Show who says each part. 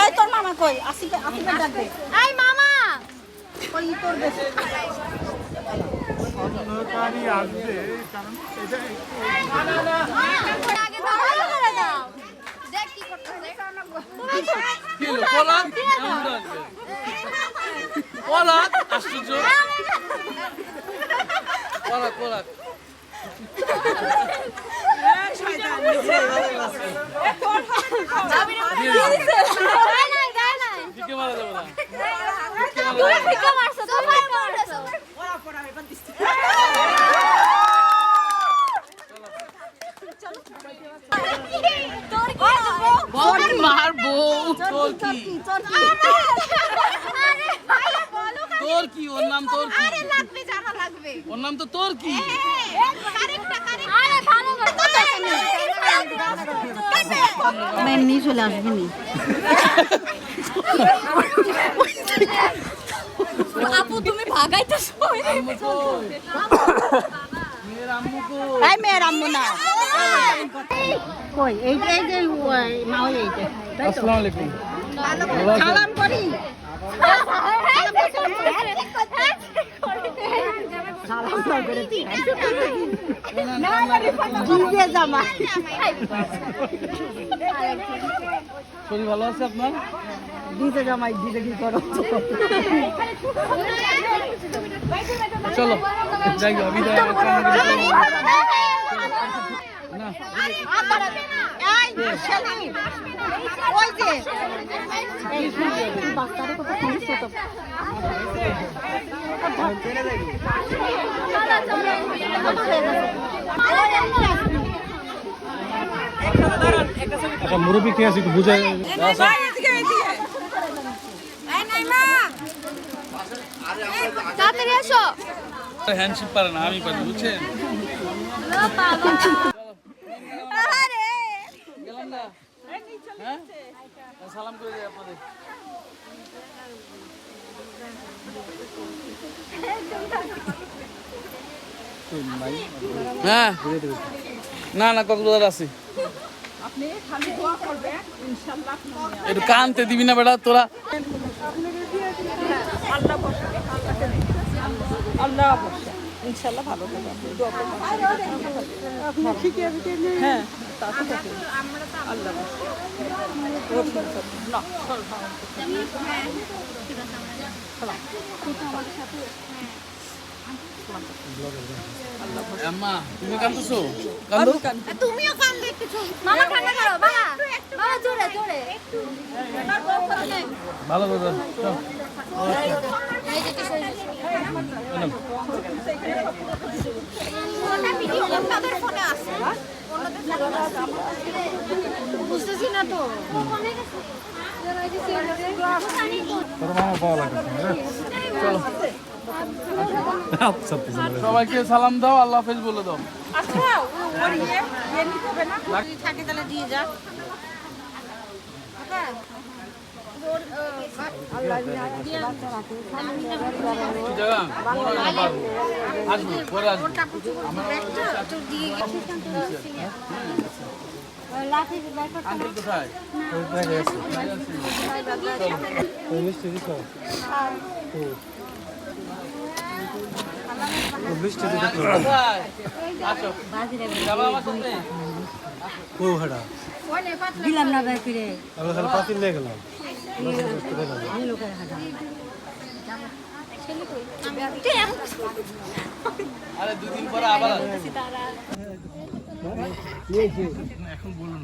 Speaker 1: এই তোর মামা কই? আসিফে ডাক দে। এই মামা কই তোর বেশি
Speaker 2: অন্যকারী আসবে কারণ এটা
Speaker 1: আগে দাও ভালো করে দাও। দেখ কি করতেছে।
Speaker 3: কি হলো পলাক পলাক আশ্চর্য পলাক পলাক
Speaker 1: শয়তান নিজে এ তোর হবে না
Speaker 3: দিকে মারা যাবে না
Speaker 1: তুই ফিকা মারছ তুই ফিকা মারছ ওরা পড়া হবে বাদ দিস তোর কি
Speaker 3: বল মারবো তোর কি
Speaker 1: আরে ভাই বলো
Speaker 3: তোর কি ওর নাম তোর কি
Speaker 1: আরে লাগবে জানা লাগবে
Speaker 3: ওর নাম তো তোর কি
Speaker 1: কারেক্টটা কারেক্ট আরে ভালো করে আমি এমনি চলে আসবি নি আপু তুমি ভাগাইতেছো
Speaker 3: মেয়ের আম্মু কো
Speaker 1: এই মেয়ের আম্মু না কই এই যে মা হই এইটা
Speaker 3: আসসালামু আলাইকুম
Speaker 1: সালাম করি সালাম করে দিবে জামা
Speaker 3: শরীর ভালো আছে আপনার
Speaker 1: দিতে জামাই দিতে কি করো
Speaker 3: চলো যাই গো বিদায় না
Speaker 1: ওই যে বাচ্চারে কত খুঁজছে তো
Speaker 2: একটা মুরব্বী কে আছে একটু বুঝায়
Speaker 1: তাড়াতাড়ি আসো
Speaker 3: হ্যান্ডশিপ পারে না আমি পারি বুঝছেন গেলাম না হ্যাঁ সালাম করে দিই আপনাদের হ্যাঁ না না কক্সবাজার আছি একটু কানতে দিবি না বেটা তোরা
Speaker 4: আল্লাহ ভরসা ইনশাআল্লাহ ভালো হবে আপনি ঠিকই আছে হ্যাঁ তা তো ঠিক আল্লাহ না
Speaker 3: আম্মা তুমি কান্দছো কান্দো
Speaker 1: তুমিও কান্দো একটু মামা ঠান্ডা করো বাবা বাবা জোরে জোরে
Speaker 3: ভালো কথা চল
Speaker 1: এই যে কিছু ওটা ভিডিও তাদের ফোনে আছে বুঝতেছি না তো ফোনে গেছে
Speaker 2: তোর মামা পাওয়া লাগবে
Speaker 3: চলো সবাইকে সালাম দাও আল্লাহ হাফেজ বলে দাও
Speaker 4: আচ্ছা ওর ইয়ে নিতে হবে না
Speaker 1: থাকে তাহলে দিয়ে যা
Speaker 3: কি জায়গা আসবো পরে আসবো আঙ্কেল কোথায়
Speaker 2: মিষ্টি দিছ মিষ্টি দিতে
Speaker 3: কোথায় আসো যাবা আমার সাথে
Speaker 2: ও হাড়া
Speaker 1: দিলাম না ভাই ফিরে
Speaker 2: আমি খালি পাতিল নিয়ে গেলাম
Speaker 3: আরে দুদিন পরে আবার এখন বলুন